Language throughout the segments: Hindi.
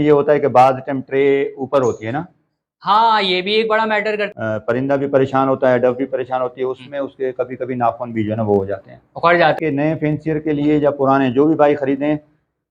ये होता है कि बाद टाइम ट्रे ऊपर होती है ना। हाँ, ये भी एक बड़ा मैटर करता परिंदा भी परेशान होता है, डव भी परेशान होती है, उसमें उसके कभी कभी नाखून भी जो है ना वो हो जाते हैं। उखड़ जाता कि नए फेंसियर के लिए या पुराने जो भी बाइक खरीदें,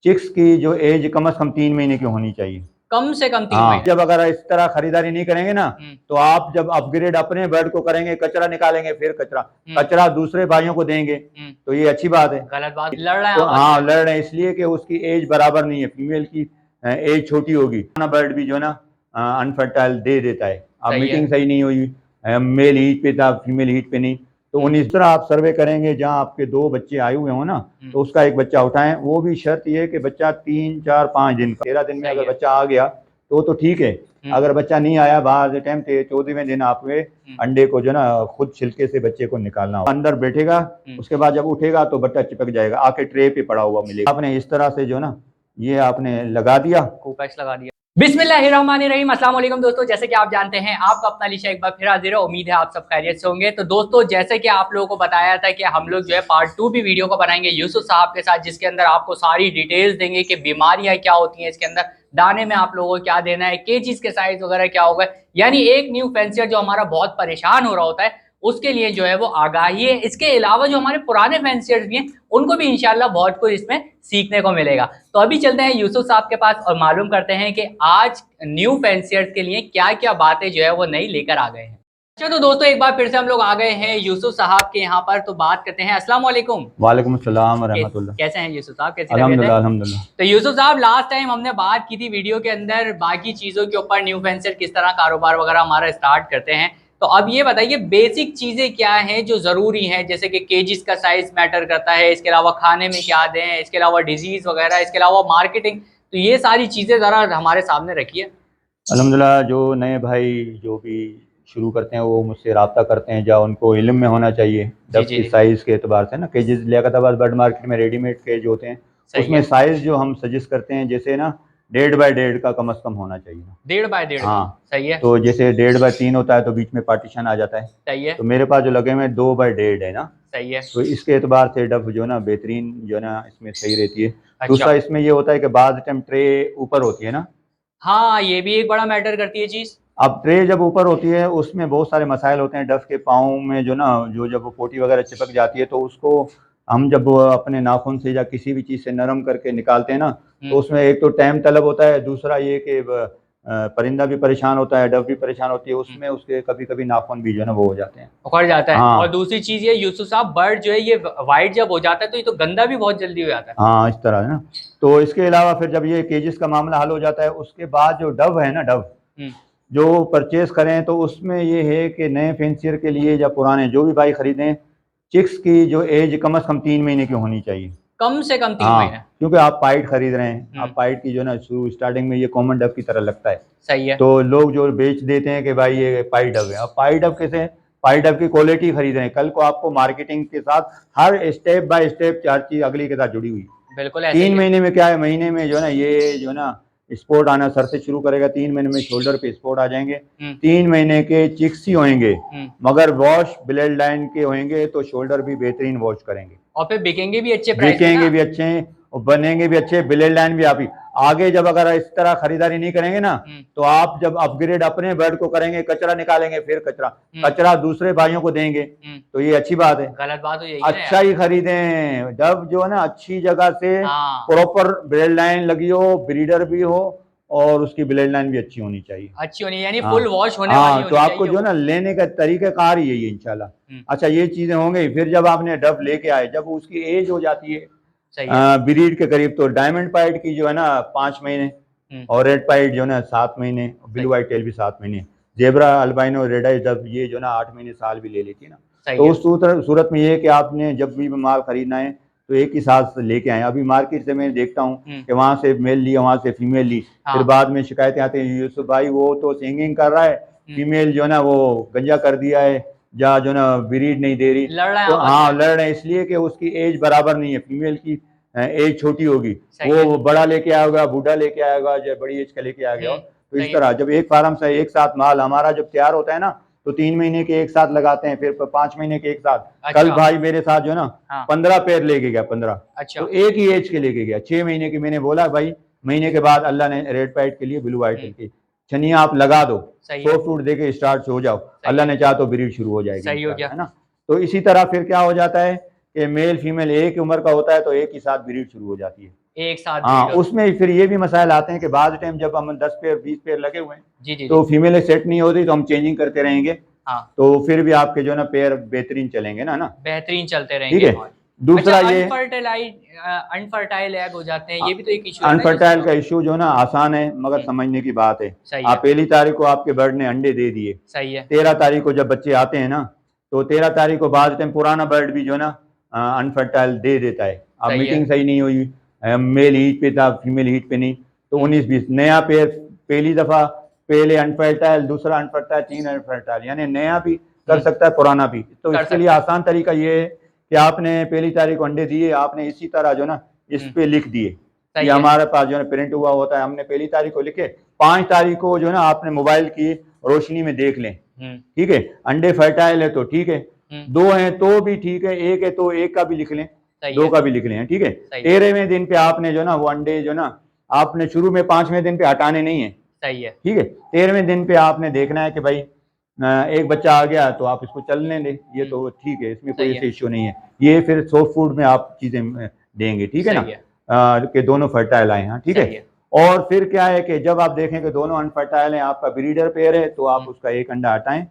चिक्स की जो एज कम से कम 3 महीने की होनी चाहिए। कम से कम 3 हाँ, महीने। जब अगर इस तरह खरीदारी नहीं करेंगे ना, तो आप जब अपग्रेड अपने बर्ड को करेंगे, कचरा निकालेंगे, फिर कचरा दूसरे भाइयों को देंगे, तो ये अच्छी बात है। गलत बात, लड़ रहे हैं तो आपस हाँ, में। लड़ रहे हैं इसलिए कि उसकी एज बराबर नहीं है, फीमेल की एज छोटी होगी, बर्ड भी जो है ना अनफर्टाइल दे देता है। अब सही है। मीटिंग सही नहीं हुई, मेल हीट पे था, फीमेल हीट पे नहीं, तो उन इस तरह आप सर्वे करेंगे जहाँ आपके 2 बच्चे आए हुए हो ना, तो उसका एक बच्चा उठाएं। वो भी शर्त ये है कि बच्चा 3, 4, 5 दिन का, 13 दिन में सही अगर है। बच्चा आ गया तो ठीक है। अगर बच्चा नहीं आया, बाहर टाइम 14वें दिन आपके अंडे को जो ना खुद छिलके से बच्चे को निकालना होगा, अंदर बैठेगा, उसके बाद जब उठेगा तो बच्चा चिपक जाएगा, आके ट्रे पे पड़ा हुआ मिलेगा। आपने इस तरह से जो ना ये आपने लगा दिया, कोपेक्स लगा दिया। बिस्मिल्लाहिर्रहमानिर्रहीम। अस्सलाम वालेकुम दोस्तों, जैसे कि आप जानते हैं आपका अपना अलीशा एक बार फिर हाजिर है। उम्मीद है आप सब खैरियत से होंगे। तो दोस्तों, जैसे कि आप लोगों को बताया था कि हम लोग जो है पार्ट 2 भी वीडियो को बनाएंगे यूसुफ साहब के साथ, जिसके अंदर आपको सारी डिटेल्स देंगे कि बीमारियां क्या होती हैं इसके अंदर, दाने में आप लोगों को क्या देना है, केजीज के साइज वगैरह क्या होगा। यानी एक न्यू फैंसियर जो हमारा बहुत परेशान हो रहा होता है उसके लिए जो है वो आगाही है। इसके अलावा जो हमारे पुराने फैंसियर्स भी हैं उनको भी इंशाल्लाह बहुत कुछ इसमें सीखने को मिलेगा। तो अभी चलते हैं यूसुफ साहब के पास और मालूम करते हैं कि आज न्यू फैंसियर्स के लिए क्या क्या बातें जो है वो नई लेकर आ गए हैं। अच्छा, तो दोस्तों एक बार फिर से हम लोग आ गए हैं यूसुफ साहब के यहाँ पर, तो बात करते हैं। अस्सलाम वालेकुम। वालेकुम अस्सलाम रहमतुल्लाह। कैसे हैं यूसुफ साहब, कैसी तबीयत अल्हम्दुलिल्लाह है? अल्हम्दुलिल्लाह। तो यूसुफ साहब, लास्ट टाइम हमने बात की थी वीडियो के अंदर बाकी चीजों के ऊपर, न्यू फैंसियर किस तरह कारोबार वगैरह हमारा स्टार्ट करते हैं। तो अब ये बताइए बेसिक चीजें क्या हैं जो जरूरी हैं, जैसे कि केजीज का साइज मैटर करता है, इसके अलावा खाने में क्या दें, इसके अलावा डिजीज वगैरह, इसके अलावा मार्केटिंग, तो ये सारी चीजें जरा हमारे सामने रखिए। अल्हम्दुलिल्लाह, जो नए भाई जो भी शुरू करते हैं वो मुझसे रब्ता करते हैं, जहाँ उनको इल्म में होना चाहिए जी डब जी की जी। साइज़ के एतबार से ना। केजेस लियाकताबाद बर्ड मार्केट में रेडीमेड केज होते हैं, सही उसमें है। साइज़ जो हम सजेस्ट करते हैं, जैसे ना 1.5 बाई 1.5 का कम से कम होना चाहिए। 1.5 बाय 1.5 का। हाँ, सही है। तो जैसे 1.5 बाई 3 होता है तो बीच में पार्टीशन आ जाता है। सही है। तो मेरे पास जो लगे हुए हैं 2 बाई 1.5 है ना, सही है। तो इसके एतबार से डब जो है ना बेहतरीन जो है ना इसमें सही रहती है। अच्छा। दूसरा इसमें ये होता है कि बाद टाइम ट्रे ऊपर होती है ना। हाँ, ये भी एक बड़ा मैटर करती है चीज। अब ट्रे जब ऊपर होती है उसमें बहुत सारे मसाइल होते हैं। डफ के पाँव में जो ना जो जब वो पोटी वगैरह चिपक जाती है तो उसको हम जब अपने नाखून से या किसी भी चीज़ से नरम करके निकालते हैं ना, तो उसमें एक तो टाइम तलब होता है, दूसरा ये कि परिंदा भी परेशान होता है, डफ भी परेशान होती है, उसमें उसके कभी कभी नाखून भी जो है ना वो हो जाते हैं। उखड़ जाता है। और हाँ दूसरी चीज ये यूसुफ साहब, बर्ड जो है ये वाइट जब हो जाता है तो ये तो गंदा भी बहुत जल्दी हो जाता है। हाँ, इस तरह है ना। तो इसके अलावा फिर जब ये केजेस का मामला हल हो जाता है, उसके बाद जो डव है ना, डव जो परचेज करें तो उसमें ये है कि नए फेंसियर के लिए या पुराने जो भी बाइक खरीदें, चिक्स की जो एज कम से कम 3 महीने की होनी चाहिए। कम से कम 3 महीने। हाँ, क्योंकि आप पाइट खरीद रहे हैं, आप पाइट की जो ना शुरू स्टार्टिंग में ये कॉमन डब की तरह लगता है, सही है। तो लोग जो बेच देते हैं कि भाई ये पाइट डब है। अब पाइट डब कैसे? पाइट डब की क्वालिटी खरीद रहे हैं, कल को आपको मार्केटिंग के साथ हर स्टेप बाय स्टेप चार चीज अगली के साथ जुड़ी हुई। बिल्कुल ऐसे ही तीन है। महीने में क्या है, महीने में जो है ना ये जो ना स्पॉट आना सर से शुरू करेगा, 3 महीने में शोल्डर पे स्पॉट आ जाएंगे, 3 महीने के चिक्स ही होंगे, मगर वॉश ब्लड लाइन के होंगे तो शोल्डर भी बेहतरीन वॉश करेंगे और फिर बिकेंगे भी अच्छे प्राइस में बिकेंगे ना। भी अच्छे हैं और बनेंगे भी अच्छे, ब्लड लाइन भी आप ही आगे जब अगर इस तरह खरीदारी नहीं करेंगे ना, तो आप जब अपग्रेड अपने बर्ड को करेंगे, कचरा निकालेंगे, फिर कचरा दूसरे भाइयों को देंगे, तो ये अच्छी बात है। गलत बात हो जाएगी ना अच्छा यार। ही खरीदें, जब जो है ना अच्छी जगह से हाँ, प्रॉपर ब्लड लाइन लगी हो, ब्रीडर भी हो और उसकी ब्लड लाइन भी अच्छी होनी चाहिए। अच्छी होनी यानी हाँ फुल वॉश होने वाली हाँ, तो होनी आपको चाहिए जो है वो। ना लेने का तरीका कार ही यही है इंशाल्लाह। अच्छा, ये चीजें होंगी, फिर जब आपने डब लेके आए, जब उसकी एज हो जाती है सही है। ब्रीड के करीब, तो डायमंड पाइट की जो है ना 5 महीने, और रेड पाइट जो है ना 7 महीने, ब्लू वाइट टेल भी 7 महीने, जेबरा अल्बाइनो रेड आई जब ये जो है ना 8 महीने साल भी ले लेती है ना। सही तो है। उस सूरत में ये है कि आपने जब भी माल खरीदना है तो एक ही साथ लेके आए। अभी मार्केट से मैं देखता हूँ कि वहाँ से मेल ली, वहाँ से फीमेल ली, फिर बाद में शिकायतें आती हैं, यूसुफ भाई वो तो सिंगिंग कर रहा है, फीमेल जो है ना वो गंजा कर दिया है, या जो ना ब्रीड नहीं दे रही। लड़ रहे हैं तो आपस हाँ, में। लड़ रहे हैं इसलिए कि उसकी एज बराबर नहीं है, फीमेल की एज छोटी होगी, सही है। वो बड़ा लेके आएगा, बूढ़ा लेके आएगा, या बड़ी एज का लेके आ गया। तो सही इस है। तरह जब एक फार्म से एक साथ माल हमारा जब तैयार होता है ना, तो 3 महीने के एक साथ लगाते हैं, फिर 5 महीने के एक साथ। कल अच्छा। भाई मेरे साथ जो ना हाँ। 15 पेयर लेके गया, 15, अच्छा। तो एक ही एज के लेके गया, 6 महीने की। मैंने बोला भाई महीने के बाद अल्लाह ने रेड पैड के लिए ब्लू वाइट के छनिया आप लगा दो, सही है, सॉफ्ट फूड देके स्टार्ट हो जाओ, अल्लाह ने चाहा तो ब्रीड शुरू हो जाएगी, सही हो गया। है ना। तो इसी तरह फिर क्या हो जाता है कि मेल फीमेल एक ही उम्र का होता है तो एक ही साथ ब्रीड शुरू हो जाती है। एक साथ हाँ, breed हो- उसमें फिर ये भी मसाइल आते हैं कि बाद टाइम जब हम 10 पेयर 20 पेयर लगे हुए हैं जी जी तो जी, फीमेल सेट नहीं होती तो हम चेंजिंग करते रहेंगे, हाँ, तो फिर भी आपके जो है ना पेयर बेहतरीन चलेंगे ना ना। बेहतरीन चलते ठीक रहेंगे। है, और दूसरा अच्छा, ये अनफर्टाइल एग हो जाते हैं, ये भी तो एक इशू है ना अनफर्टाइल का जिसका। इशू जो है ना आसान है मगर समझने की बात है। सही आप है, पहली तारीख को आपके बर्ड ने अंडे दे दिए, सही है, 13 तारीख को जब बच्चे आते हैं ना तो 13 तारीख को बाद टाइम पुराना बर्ड भी जो है ना अनफर्टाइल दे देता है। अब सही है, मीटिंग सही नहीं हुई, मेल हीट पे था फीमेल हीट पे नहीं, तो 19-20 नया पेयर पहली दफा, पहले अनफर्टाइल, दूसरा अनफर्टाइल, 3 अनफर्टाइल, यानी नया भी कर सकता है पुराना भी। तो कर इसके लिए सकता है, आसान तरीका ये है कि आपने पहली तारीख को अंडे दिए, आपने इसी तरह जो ना इस पे लिख दिए, सही ये है, हमारे पास जो है प्रिंट हुआ होता है, हमने पहली तारीख को लिखे, 5 तारीख को जो है ना आपने मोबाइल की रोशनी में देख लें, ठीक है, अंडे फर्टाइल है तो ठीक है, 2 हैं तो भी ठीक है, 1 है तो 1 का भी लिख लें, सही 2 है, का भी लिख लें, ठीक है। सही है, 13वें दिन पे आपने जो ना वो अंडे जो ना आपने शुरू में 5वें दिन पे हटाने नहीं है, सही है, ठीक है। 13वें दिन पे आपने देखना है कि भाई एक बच्चा आ गया तो आप इसको चलने दें, ये तो ठीक है, इसमें कोई सही ऐसे है, इश्यू नहीं है। ये फिर सॉफ्ट फूड में आप चीजें देंगे, ठीक है ना, सही है, कि दोनों फर्टाइल आए, हाँ ठीक सही है। है, और फिर क्या है कि जब आप देखें कि दोनों अनफर्टाइल हैं, आपका ब्रीडर पेयर है, तो आप उसका एक अंडा हटाएं,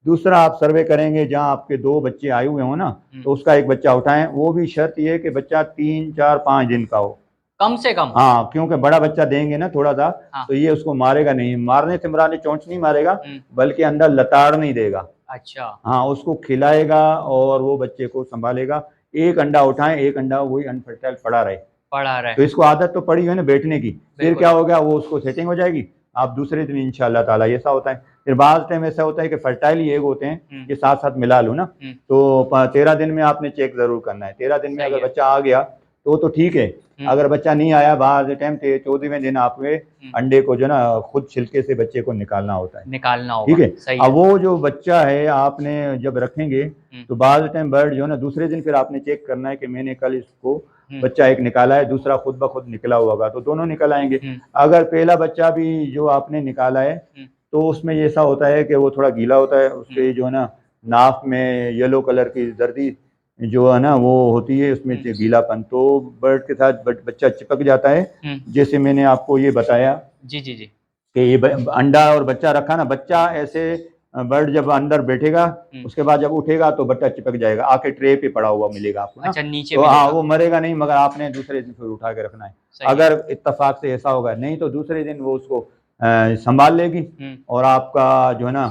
दूसरा आप सर्वे करेंगे जहां आपके 2 बच्चे आए हुए हो ना तो उसका एक बच्चा उठाएं, वो भी शर्त ये है कि बच्चा 3, 4, 5 दिन का हो, कम से कम। हाँ, क्योंकि बड़ा बच्चा देंगे ना थोड़ा सा हाँ, तो ये उसको मारेगा नहीं, मारने से मुराद चोंच नहीं मारेगा बल्कि अंदर लताड़ नहीं देगा, अच्छा, हाँ, उसको खिलाएगा और वो बच्चे को संभालेगा। एक अंडा उठाएं, एक अंडा वही अनफर्टाइल पड़ा रहे, पढ़ा रहा तो है, इसको आदत तो पड़ी है ना बैठने की, फिर बिल्कुल, क्या हो गया वो उसको सेटिंग हो जाएगी, आप दूसरे दिन इंशाल्लाह ताला, ऐसा होता है। फिर बाद टाइम ऐसा होता है कि फर्टाइल ही एग होते हैं कि साथ साथ मिला लो ना, तो 13 दिन में आपने चेक जरूर करना है, 13 दिन में सही अगर है, बच्चा आ गया तो ठीक है, अगर बच्चा नहीं आया बाद टाइम 14वें दिन आपके अंडे को जो ना खुद छिलके से बच्चे को निकालना होता है, निकालना होगा, ठीक है। सही अब है, वो जो बच्चा है आपने जब रखेंगे तो बाद टाइम बर्ड जो है ना दूसरे दिन फिर आपने चेक करना है कि मैंने कल इसको बच्चा एक निकाला है, दूसरा खुद ब खुद निकला हुआ होगा, तो दोनों निकल आएंगे। अगर पहला बच्चा भी जो आपने निकाला है तो उसमें ऐसा होता है कि वो थोड़ा गीला होता है, उसके जो है ना नाक में येलो कलर की जर्दी जो है ना वो होती है, उसमें से गीलापन, तो बर्ड के साथ बच्चा चिपक जाता है। जैसे मैंने आपको ये बताया जी जी जी, कि ये अंडा और बच्चा रखा ना, बच्चा ऐसे बर्ड जब अंदर बैठेगा उसके बाद जब उठेगा तो बच्चा चिपक जाएगा, आके ट्रे पे पड़ा हुआ मिलेगा आपको ना, अच्छा, नीचे तो हाँ मिलेगा, वो मरेगा नहीं, मगर आपने दूसरे दिन फिर उठा के रखना है, सही है, अगर इत्तेफाक से ऐसा होगा, नहीं तो दूसरे दिन वो उसको संभाल लेगी। और आपका जो है ना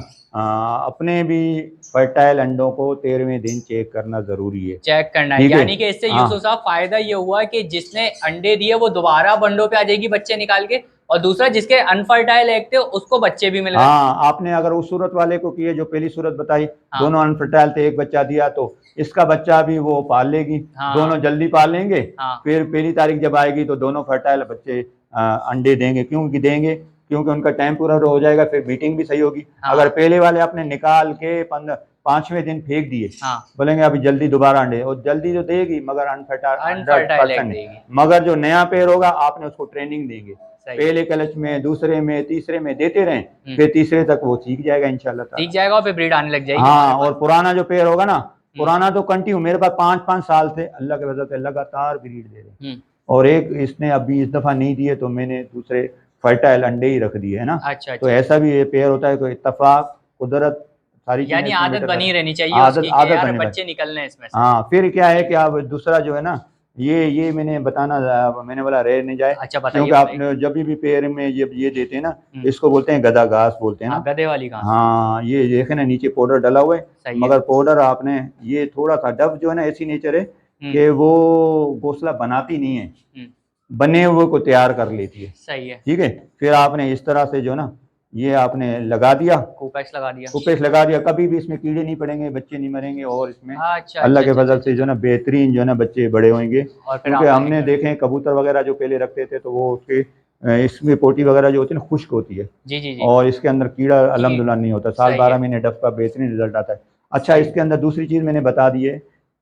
अपने भी फर्टाइल अंडों को 13वें दिन चेक करना जरूरी है, चेक करना है, ठीक है। यानी कि इससे हाँ यूसुफ साहब फायदा ये हुआ कि जिसने अंडे दिए वो दोबारा बंडों पे आ जाएगी बच्चे निकाल के, और दूसरा जिसके अनफर्टाइल एग थे उसको बच्चे भी मिल गए। हाँ, आपने अगर उस सूरत वाले को किए जो पहली सूरत बताई, हाँ, दोनों अनफर्टाइल थे, एक बच्चा दिया तो इसका बच्चा भी वो पाल लेगी, हाँ, दोनों जल्दी पाल लेंगे, हाँ, फिर पहली तारीख जब आएगी तो दोनों फर्टाइल बच्चे अंडे देंगे, क्योंकि देंगे क्योंकि उनका टाइम पूरा हो जाएगा, फिर मीटिंग भी सही होगी। हाँ, अगर पहले वाले आपने निकाल के 5वें दिन फेंक दिए, हाँ, बोलेंगे अभी जल्दी दोबारा अंडे, और जल्दी तो देगी मगर अनफर्टाइल अनफर्टाइल एग 100%, देगी, मगर जो नया पेड़ होगा आपने उसको ट्रेनिंग देंगे, सही, पहले क्लच में, दूसरे में, तीसरे में देते रहें, फिर तीसरे तक वो सीख जाएगा इंशाल्लाह सीख ताला। जाएगा और फिर ब्रीड आने लग जाएगी हाँ, हमारे और पास। पुराना जो पेड़ होगा ना, पुराना तो कंटिन्यू मेरे पास 5-5 साल से अल्लाह के वजह से लगातार ब्रीड दे रहे हैं, और एक इसने अभी इस दफा नहीं दिए तो मैंने दूसरे फर्टाइल अंडे ही रख दिए है ना। अच्छा तो अच्छा, ऐसा भी ये पेड़ होता है, कोई इत्तेफाक, कुदरत, सारी चीजें यानी इसमें आदत मैटर बनी करती रहनी चाहिए हैं। आदत उसकी कि आदत यार बने बच्चे निकलने हैं इसमें से। हाँ, फिर क्या है कि अब दूसरा जो है ना ये मैंने बताना, मैंने बोला रह नहीं जाए, अच्छा, बताइए क्योंकि बताइए। आपने जब भी पेड़ में ये देते हैं ना, इसको बोलते हैं गधा घास बोलते हैं हाँ, ना। गधे वाली घास, हाँ, ये देखे ना नीचे पाउडर डाला हुआ है, सही है, मगर पाउडर आपने ये थोड़ा सा डब जो है ना ऐसी नेचर है कि वो घोंसला बनाती नहीं है, बने हुए को तैयार कर लेती है, सही है, ठीक है। फिर आपने इस तरह से जो ना ये आपने लगा दिया, कोपेक्स लगा दिया, कुपेस लगा दिया, कभी भी इसमें कीड़े नहीं पड़ेंगे, बच्चे नहीं मरेंगे, और इसमें अच्छा अल्लाह अच्छा के अच्छा फजल अच्छा, से जो ना बेहतरीन जो ना बच्चे बड़े होंगे। और फिर क्योंकि आपने हमने देखे कबूतर वगैरह जो पहले रखते थे तो वो उसके इसमें पोटी वगैरह जो होती है ना खुश्क होती है, जी जी जी, और इसके अंदर कीड़ा अल्हम्दुलिल्लाह नहीं होता, साल सही 12 है, महीने डफ का बेहतरीन रिजल्ट आता है। अच्छा, सही है, इसके अंदर दूसरी चीज़ मैंने बता दी है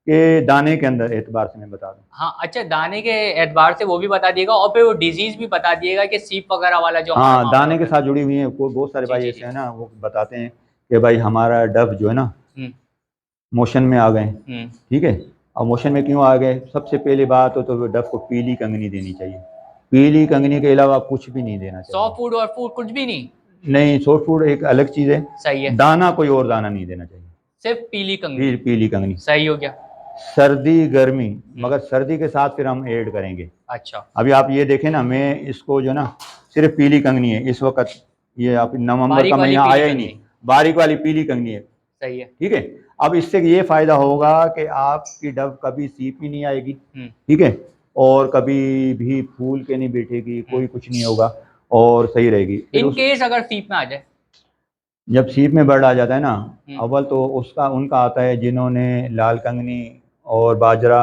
के दाने के अंदर एतबार से मैं बता दूं। हाँ अच्छा, दाने के एतबार से वो भी बता दिएगा, और फिर वो डिजीज भी बता दिएगा कि सीप वगैरह वाला जो हमारा हाँ, मामला दाने के होता है। साथ जुड़ी हुई है, कोई बहुत सारे जी भाई जी ऐसे जी। हैं ना, वो बताते हैं कि भाई हमारा डव जो है ना हम्म मोशन में आ गए। हम्म। ठीक है, अब मोशन में क्यों आ गए, सबसे पहली बात तो डव को पीली कंगनी देनी चाहिए। पीली कंगनी के अलावा कुछ भी नहीं देना चाहिए। सॉफ्ट फूड और फूड कुछ भी नहीं? नहीं, सॉफ्ट फूड एक अलग चीज़ है, सही है। दाना कोई और दाना नहीं देना चाहिए, सिर्फ पीली कंघी। पीली कंगनी। सही हो गया। सर्दी गर्मी, मगर सर्दी के साथ फिर हम ऐड करेंगे। अच्छा। अभी आप ये देखें ना, मैं इसको जो ना सिर्फ पीली कंगनी है इस वक्त, ये आप नवंबर का बारीक वाली महीना पीली आया ही नहीं, कंघी। बारीक वाली पीली कंगनी है। सही है। ठीक है, अब इससे ये फायदा होगा कि आपकी डव कभी सीप ही नहीं आएगी। ठीक है, और कभी भी फूल के नहीं बैठेगी, कोई कुछ नहीं होगा और सही रहेगी। फिर इन उस केस अगर सीप में आ जाए? जब सीप में बर्ड आ जाता है ना, हम्म। अव्वल तो उसका उनका आता है जिन्होंने लाल कंगनी और बाजरा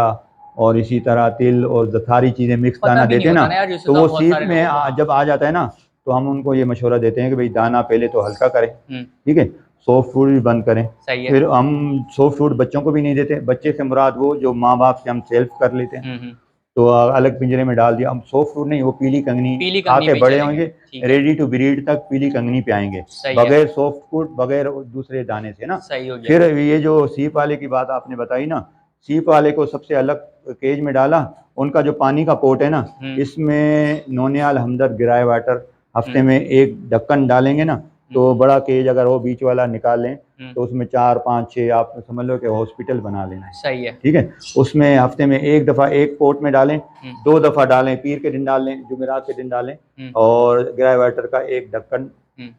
और इसी तरह तिल और सारी चीज़ें मिक्स पता दाना भी नहीं देते हैं ना, होता ना यार यूसुफ तो वो साहब, बहुत सीप सारे में लोगों को। हाँ। जब आ जाता है ना, तो हम उनको ये मशवरा देते हैं कि भाई दाना पहले तो हल्का करें। हम्म। ठीक है, सॉफ्ट फूड भी बंद करें। सही है। फिर हम सॉफ्ट फूड बच्चों को भी नहीं देते, बच्चे से मुराद वो जो माँ बाप से हम सेल्फ कर लेते हैं, हम्म। तो अलग पिंजरे में डाल दिया। हम सॉफ्ट फूड नहीं, वो पीली कंगनी पीली कंघी खाते पे ही बड़े चलेंगे। होंगे, ठीक है। रेडी टू ब्रीड तक पीली कंगनी पे आएंगे, सही है। बगैर सॉफ्ट फूड, बगैर दूसरे दाने से ना। सही हो गया। फिर ये जो सीप वाले की बात आपने बताई ना, सीप वाले को सबसे अलग केज में डाला, उनका जो पानी का पोट है ना, इसमें नोनियाल हमदर्द गिराए वाटर हफ्ते में एक ढक्कन डालेंगे ना, तो बड़ा केज अगर वो बीच वाला निकाल लें तो उसमें 4 5 6 आप समझ लो कि हॉस्पिटल बना लेना है। सही है। ठीक है, उसमें हफ्ते में एक दफ़ा एक पोट में डालें, 2 दफ़ा डालें, पीर के दिन डाल लें, जुमेरात के दिन डालें, और ग्राई वाटर का एक ढक्कन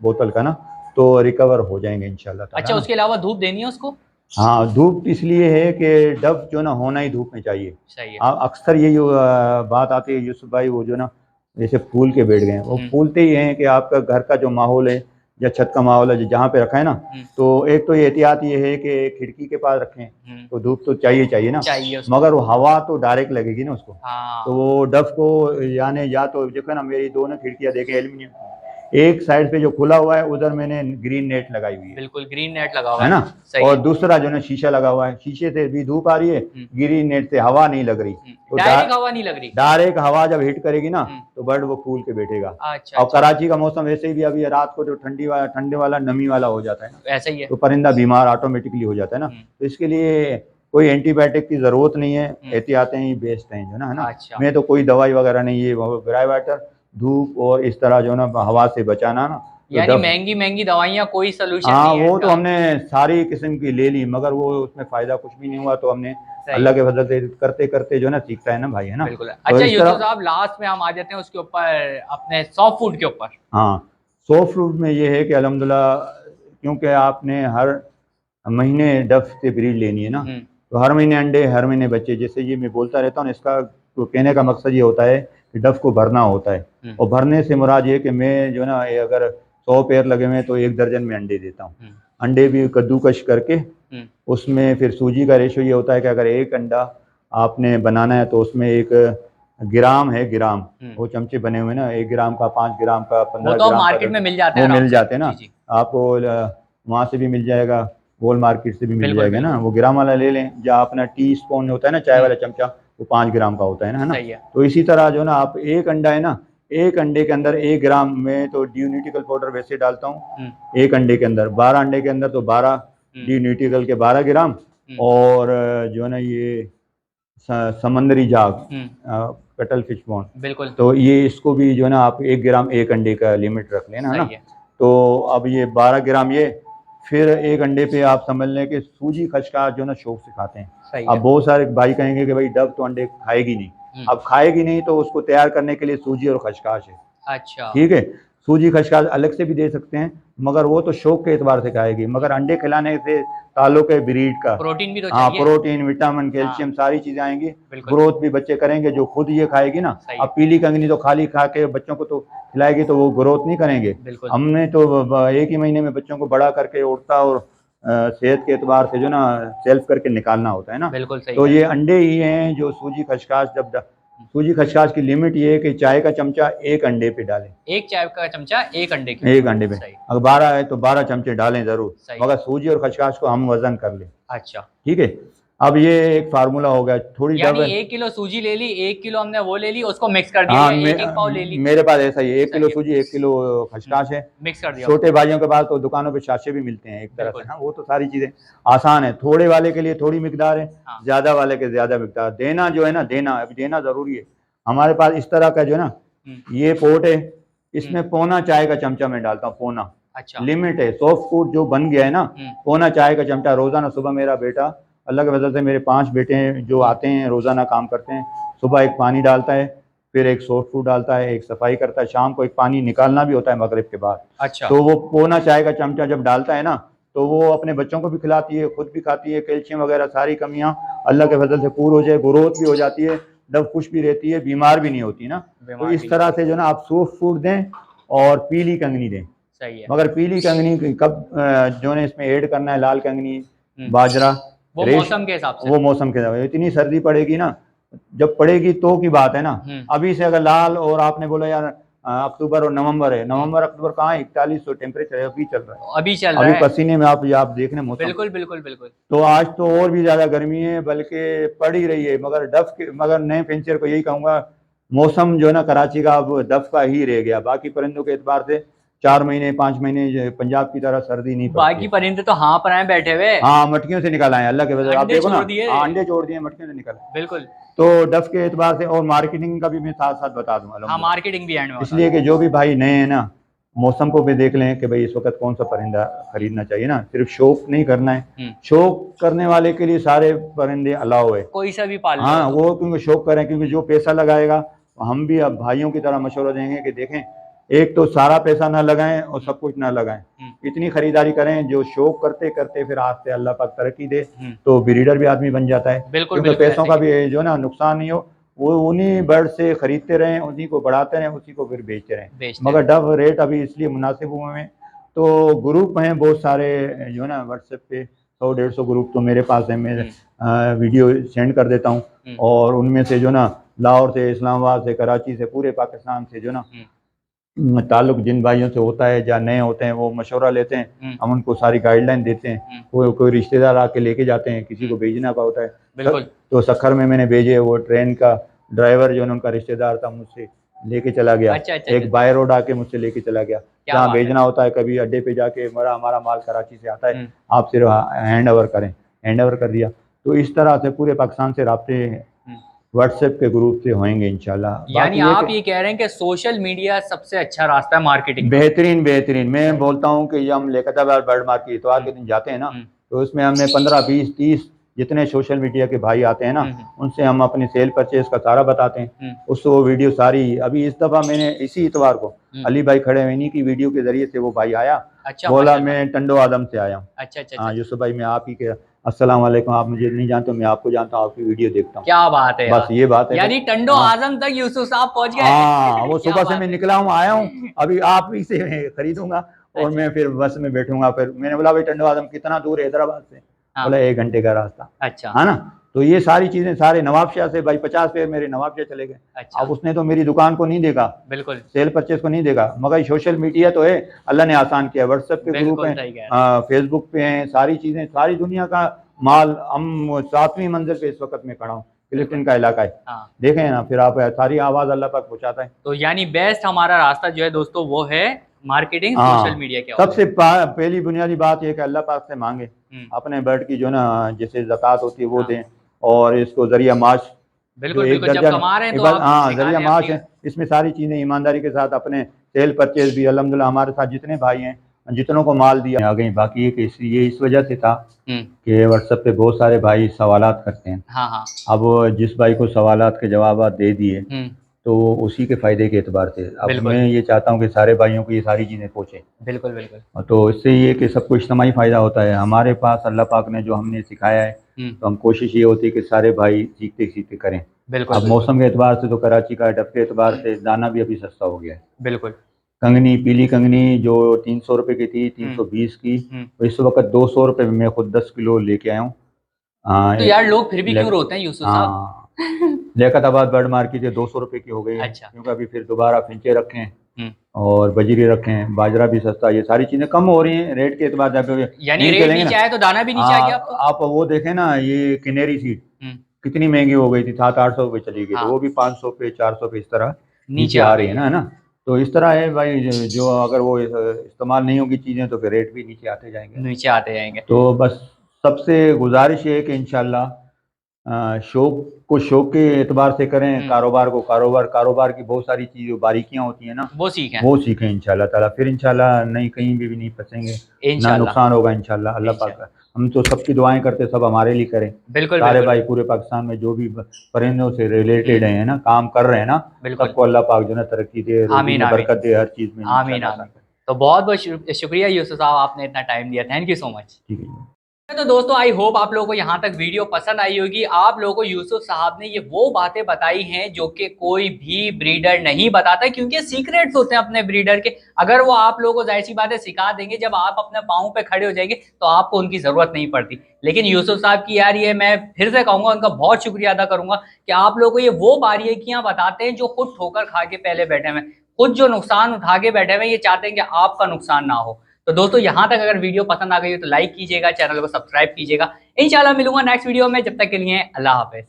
बोतल का ना, तो रिकवर हो जाएंगे इंशाल्लाह ताला। अच्छा, उसके अलावा धूप देनी है उसको? हाँ, धूप इसलिए है कि डव जो ना होना ही धूप में चाहिए। सही है। अक्सर ये जो बात आती है यूसुफ भाई, वो जो ना जैसे फूल के बैठ गए हैं, वो फूलते ही हैं कि आपका घर का जो माहौल है या छत का माहौल है जहाँ पे रखा है ना, तो एक तो ये एहतियात ये है कि खिड़की के पास रखें, तो धूप तो चाहिए ना, चाहिए उसको। मगर वो हवा तो डायरेक्ट लगेगी ना उसको। हाँ। तो वो डव को यानी या तो देखो ना, मेरी दोनों खिड़कियाँ देखें एल्यूमिनियम, एक साइड पे जो खुला हुआ है उधर मैंने ग्रीन नेट लगाई हुई है, बिल्कुल ग्रीन नेट लगा हुआ है ना, सही और है। दूसरा जो है शीशा लगा हुआ है, शीशे से भी धूप आ रही है, ग्रीन नेट से हवा नहीं लग रही, तो डायरेक्ट हवा नहीं लग रही। डायरेक्ट हवा जब हिट करेगी ना, तो बर्ड वो फूल के बैठेगा। अच्छा। और कराची का मौसम वैसे भी अभी रात को जो ठंडे वाला नमी वाला हो जाता है ना, ऐसा ही है। तो परिंदा बीमार ऑटोमेटिकली हो जाता है ना, तो इसके लिए कोई एंटीबायोटिक की जरूरत नहीं है, एहतियातें ही बेस्ट हैं जो ना, है ना। अच्छा। मैं तो कोई दवाई वगैरह नहीं, ये ग्राई वाटर, धूप और इस तरह जो ना हवा से बचाना ना, तो यानी महंगी महंगी दवाइयाँ कोई सोल्यूशन हाँ, नहीं है वो तो इसका? हमने सारी किस्म की ले ली, मगर वो उसमें फायदा कुछ भी नहीं हुआ, तो हमने अल्लाह के फजल से करते करते जो ना सीखता है ना भाई, है ना। बिल्कुल। तो अच्छा इस यूसुफ तरह साहब, लास्ट में हम आ जाते हैं उसके ऊपर, अपने सॉफ्ट फूड के ऊपर। हाँ, सॉफ्ट फ्रूट में ये है कि अल्हम्दुलिल्लाह, क्योंकि आपने हर महीने डफ से ब्रीड लेनी है ना, तो हर महीने अंडे, हर महीने बच्चे, जैसे ये मैं बोलता रहता हूँ, इसका तो कहने का मकसद ये होता है कि डफ को भरना होता है, और भरने से मुराद ये कि मैं जो ना, अगर 100 पेयर लगे हुए हैं तो 1 दर्जन में अंडे देता हूँ। अंडे भी कद्दूकश करके, उसमें फिर सूजी का रेशो ये होता है कि अगर 1 अंडा आपने बनाना है तो उसमें 1 ग्राम है, ग्राम, वो चमचे बने हुए ना, 1 ग्राम का, 5 ग्राम का, 15 तो ग्राम मार्केट का, में मिल जाते हैं, वो आराम मिल से। जाते हैं ना। जी जी। आपको वहाँ से भी मिल जाएगा, गोल मार्केट से भी मिल बिल्कुल जाएगा ना, बिल्कुल। वो ग्राम वाला ले लें, या अपना टी स्पून होता है ना, चाय वाला चमचा, वो 5 ग्राम का होता है ना। सही है। तो इसी तरह जो ना, आप 1 अंडा है ना, 1 अंडे के अंदर 1 ग्राम में तो डी न्यूट्रिकल पाउडर वैसे डालता हूँ, 1 अंडे के अंदर, 12 अंडे के अंदर तो 12 डी न्यूट्रिकल के 12 ग्राम, और जो है ना ये समंदरी झाग, कटल फिश बॉन, बिल्कुल। तो ये इसको भी जो है ना, आप 1 ग्राम 1 अंडे का लिमिट रख लेना, है ना। सही है। तो अब ये 12 ग्राम ये, फिर 1 अंडे पे आप समझ लें कि सूजी खचकाश जो ना शौक से खाते हैं। सही अब है। बहुत सारे भाई कहेंगे कि भाई डब तो अंडे खाएगी नहीं, अब खाएगी नहीं तो उसको तैयार करने के लिए सूजी और खचकाश है। अच्छा। ठीक है, सूजी खचकाश अलग से भी दे सकते हैं, मगर वो तो शौक के एतबार से खाएगी, मगर अंडे खिलाने से ताल्लुक है ब्रीड का। प्रोटीन भी तो हाँ, चाहिए। प्रोटीन, विटामिन, कैल्शियम, सारी चीज़ें आएंगी, बिल्कुल। ग्रोथ भी बच्चे करेंगे, जो खुद ये खाएगी ना। अब पीली कंगनी तो खाली खा के बच्चों को तो खिलाएगी तो वो ग्रोथ नहीं करेंगे। बिल्कुल। हमने तो 1 ही महीने में बच्चों को बड़ा करके उड़ता और सेहत के एतबार से जो ना सेल्फ करके निकालना होता है ना। बिल्कुल सही तो है। ये अंडे ही हैं जो सूजी खचकाश, जब सूजी खचकाश की लिमिट ये है कि चाय का चमचा 1 अंडे पे डालें, 1 चाय का चमचा 1 अंडे के 1 अंडे पे। सही। अगर 12 है तो 12 चमचे डालें जरूर, सही। मगर सूजी और खचकाश को हम वजन कर लें। अच्छा। ठीक है, अब ये एक फार्मूला हो गया, थोड़ी यानी डब 1 किलो सूजी ले ली, 1 किलो हमने वो ले ली, उसको मिक्स कर दिया, हाँ या एक एक पाव ले ली। मेरे पास ऐसा ही है, 1 सही किलो है। सूजी 1 किलो खसकाश है। मिक्स कर दिया छोटे उसको। भाइयों के पास तो दुकानों पे साचे भी मिलते हैं एक तरह बिल्कुल। से। हाँ वो तो सारी चीजें आसान है, थोड़े वाले के लिए थोड़ी मिकदार है, हाँ। ज्यादा वाले के ज्यादा मिकदार। देना जो है ना, देना अभी देना जरूरी है। हमारे पास इस तरह का जो है ना, ये पोट है, इसमें पौना चाय का चमचा मैं डालता हूँ, पौना। अच्छा। लिमिट है, सॉफ्ट फूड जो बन गया है ना, पौना चाय का चमचा रोजाना। सुबह मेरा बेटा, अल्लाह के वजह से मेरे 5 बेटे हैं जो आते हैं रोजाना काम करते हैं, सुबह एक पानी डालता है, फिर एक सॉफ्ट फूड डालता है, एक सफाई करता है, शाम को एक पानी निकालना भी होता है मगरिब के बाद। अच्छा। तो वो पौना चाय का चमचा जब डालता है ना, तो वो अपने बच्चों को भी खिलाती है, खुद भी खाती है। कैल्शियम वगैरह सारी कमियां अल्लाह के फजल से पूरी हो जाए, ग्रोथ भी हो जाती है, डब खुश भी रहती है, बीमार भी नहीं होती ना। तो इस तरह से जो ना आप सॉफ्ट फूड दें और पीली कंगनी दें। सही है। मगर पीली कंगनी कब जो है इसमें ऐड करना है, लाल कंगनी, बाजरा, वो रेश, मौसम के हिसाब से। वो मौसम के हिसाब से। इतनी सर्दी पड़ेगी ना, जब पड़ेगी तो की बात है ना। अभी से अगर लाल, और आपने बोला यार अक्टूबर और नवंबर है, नवंबर अक्टूबर कहाँ है, 41 टेम्परेचर है, अभी चल रहा है, अभी चल रहा अभी है। पसीने में आप देख रहे हैं मौसम। बिल्कुल बिल्कुल बिल्कुल। तो आज तो और भी ज्यादा गर्मी है, बल्कि पड़ ही रही है। मगर मगर नए पेंचर को यही कहूंगा, मौसम जो है ना कराची का अब डफ का ही रह गया। बाकी परिंदों के एतबार से 4 महीने 5 महीने पंजाब की तरह सर्दी नहीं पड़ती बाकी है। परिंदे तो हाँ पर आए बैठे हुए। हाँ मटकियों से निकल आए अल्लाह के वजह से, आप अंडे देखो ना। छोड़ दिए। हाँ, अंडे छोड़ दिए, मटकियों से निकल। बिल्कुल। तो डफ के एतबार से और मार्केटिंग का भी मैं साथ साथ बता दूंगा हाँ, अल्हम्दुलिल्लाह। मार्केटिंग भी एंड में बता इसलिए कि जो भी भाई नए हैं ना, मौसम को भी देख लें कि भाई इस वक्त कौन सा परिंदा खरीदना चाहिए ना। सिर्फ शौक नहीं करना है, शौक करने वाले के लिए सारे परिंदे अलाउ है, कोई सा भी पाल लो। हाँ वो क्योंकि शौक करें, क्योंकि जो पैसा लगाएगा, हम भी अब भाइयों की तरह मशवरा देंगे कि देखें, एक तो सारा पैसा ना लगाएं और सब कुछ ना लगाएं, इतनी खरीदारी करें जो शौक करते करते फिर आज से अल्लाह पाक तरक्की दे तो ब्रीडर भी आदमी बन जाता है। बिल्कुल क्योंकि बिल्कुल पैसों ऐसे का ही। भी जो ना नुकसान नहीं हो, वो उन्हीं बर्ड से खरीदते रहें, उसी को बढ़ाते रहें, उसी को फिर बेचते रहें। बेचते मगर डब रेट अभी इसलिए मुनासिब हुए हैं, तो ग्रुप हैं बहुत सारे जो है ना व्हाट्सएप पे, 100-150 ग्रुप तो मेरे पास है। मैं वीडियो सेंड कर देता हूँ, और उनमें से जो ना लाहौर से, इस्लामाबाद से, कराची से, पूरे पाकिस्तान से जो ना ताल्लुक जिन भाइयों से होता है या नए होते हैं, वो मशवरा लेते हैं, हम उनको सारी गाइडलाइन देते हैं। कोई रिश्तेदार आके लेके जाते हैं, किसी को भेजना का होता है। बिल्कुल। तो सखर में मैंने भेजे, वो ट्रेन का ड्राइवर जो है उनका रिश्तेदार था, मुझसे लेके चला गया। अच्छा, एक बाय रोड आके मुझसे लेके चला गया, जहाँ भेजना होता है। कभी अड्डे पे जाके हमारा माल कराची से आता है, आप सिर्फ हैंड ओवर करें, हैंड ओवर कर दिया। तो इस तरह से पूरे पाकिस्तान से राब्ते व्हाट्सएप के ग्रुप से होंगे इंशाल्लाह। यानी आप ये कह रहे हैं कि सोशल मीडिया सबसे अच्छा रास्ता है मार्केटिंग? बेहतरीन बेहतरीन। मैं बोलता हूँ कि हम लेकताबाद बर्ड मार्केट इतवार के दिन जाते हैं ना, तो इसमें हमने 15-20-30 जितने सोशल मीडिया के भाई आते हैं ना, उनसे हम अपनी सेल परचेज का सारा बताते हैं। उससे वो वीडियो सारी, अभी इस दफ़ा मैंने इसी इतवार को अली भाई खड़े हैं, इन्हीं की वीडियो के जरिए से वो भाई आया। अच्छा, बोला मैं टंडो आदम से आया हूँ। अच्छा अच्छा। हाँ यूसुफ भाई, मैं आप ही के, अस्सलाम वालेकुम, आप मुझे नहीं जानते, मैं आपको जानता हूँ, आपकी वीडियो देखता हूँ। क्या बात है, बस ये बात है। यानी टंडो आजम तक यूसुफ साहब पहुंच गए। हाँ, वो सुबह से मैं निकला हूँ, आया हूँ, अभी आप ही से खरीदूंगा और मैं फिर बस में बैठूंगा। फिर मैंने बोला भाई टंडो आजम कितना दूर है हैदराबाद से? बोला 1 घंटे का रास्ता। अच्छा, है ना। तो ये सारी चीजें सारे नवाबशाह से भाई 50 पे मेरे नवाबशाह चले गए। अच्छा। अब उसने तो मेरी दुकान को नहीं देखा, बिल्कुल, सेल परचेज को नहीं देखा, मगर सोशल मीडिया तो है, अल्लाह ने आसान किया। व्हाट्सएप के ग्रुप हैं, फेसबुक पे हैं, सारी चीजें, सारी दुनिया का माल। हम 7वीं मंजिल पे इस वक्त में खड़ा हूँ, फिलिस्तीन का इलाका है। देखें ना, फिर आप सारी आवाज अल्लाह पाक पहुंचाता है। तो यानी बेस्ट हमारा रास्ता जो है दोस्तों वो है मार्केटिंग सोशल मीडिया के। सबसे पहली बुनियादी बात यह कि अल्लाह पाक से मांगे, अपने बर्ड की जो ना जैसे ज़कात होती है वो दें, और इसको जरिया माश, बिल्कुल बिल्कुल, जब कमा रहे हैं तो हाँ जरिया माश है, इसमें सारी चीज़ें ईमानदारी के साथ अपने सेल परचेज भी अल्हम्दुलिल्लाह हमारे साथ जितने भाई हैं, जितनों को माल दिया आ गई। बाकी ये इस वजह से था कि व्हाट्सएप पे बहुत सारे भाई सवालात करते हैं। हाँ। अब जिस भाई को सवालात के जवाब दे दिए तो उसी के फायदे के एतबार से अब मैं ये चाहता हूँ कि सारे भाइयों को ये सारी चीज़ें पहुँचे। बिल्कुल बिल्कुल। तो इससे ये कि सबको इज्तिमाई फ़ायदा होता है। हमारे पास अल्लाह पाक ने जो हमने सिखाया है, तो हम कोशिश ये होती है कि सारे भाई सीखते सीखते करें। बिल्कुल। अब मौसम के एतबार से तो कराची का डब के एतबार से दाना भी अभी सस्ता हो गया है। बिल्कुल। कंगनी, पीली कंगनी जो 300 रुपये की थी, 320 की, तो इस वक्त 200 रुपये में मैं खुद 10 किलो लेके आया हूँ। तो यार लोग फिर भी क्यों रोते हैं यूसुफ साहब? लियाकताबाद बर्ड मार्केट 200 रुपये की हो गई है। अच्छा। क्योंकि अभी फिर दोबारा फिंचे रखे हैं, और बजरी रखें, बाजरा भी सस्ता, ये सारी चीजें कम हो रही हैं रेट के एतबार से। यानी रेट नीचे आया तो दाना भी नीचे आ गया आपका। आप वो देखें ना, ये किनेरी सीड कितनी महंगी हो गई थी, 700-800 रुपये चली गई, तो वो भी 500 पे 400 पे इस तरह नीचे आ रही है ना। तो इस तरह है भाई, जो अगर वो इस्तेमाल नहीं होगी चीजें तो फिर रेट भी नीचे आते जाएंगे। तो बस सबसे गुजारिश ये है कि इंशाल्लाह शौक को शौक के एतबार से करें, कारोबार को कारोबार की बहुत सारी चीज़ें बारीकियां होती हैं ना, वो सीखें इंशाल्लाह ताला, फिर इंशाल्लाह नहीं कहीं भी नहीं फंसेंगे, ना नुकसान होगा इंशाल्लाह। अल्लाह पाक हम तो सबकी दुआएं करते, सब हमारे लिए करें। सारे भाई पूरे पाकिस्तान में जो भी परिंदों से रिलेटेड हैं ना, काम कर रहे हैं ना, सबको अल्लाह पाक जो है तरक्की दे, रोजी में बरकत दे, हर चीज़ में। आमीन आमीन। तो बहुत बहुत शुक्रिया यूसुफ साहब, आपने इतना टाइम दिया, थैंक यू सो मच। ठीक है। तो दोस्तों आई होप आप लोगों को यहाँ तक वीडियो पसंद आई होगी। आप लोगों को यूसुफ साहब ने ये वो बातें बताई हैं जो कि कोई भी ब्रीडर नहीं बताता, क्योंकि सीक्रेट्स होते हैं अपने ब्रीडर के। अगर वो आप लोगों को जाहिर सी बातें सिखा देंगे, जब आप अपने पाँव पे खड़े हो जाएंगे तो आपको उनकी जरूरत नहीं पड़ती। लेकिन यूसुफ साहब की यार, ये मैं फिर से कहूंगा, उनका बहुत शुक्रिया अदा करूंगा कि आप लोगों को ये वो बारीकियां बताते हैं जो खुद ठोकर खा के पहले बैठे हुए, खुद जो नुकसान उठा के बैठे हुए, ये चाहते हैं कि आपका नुकसान ना हो। तो दोस्तों यहाँ तक अगर वीडियो पसंद आ गई हो तो लाइक कीजिएगा, चैनल को सब्सक्राइब कीजिएगा। इंशाल्लाह मिलूंगा नेक्स्ट वीडियो में, जब तक के लिए अल्लाह हाफिज।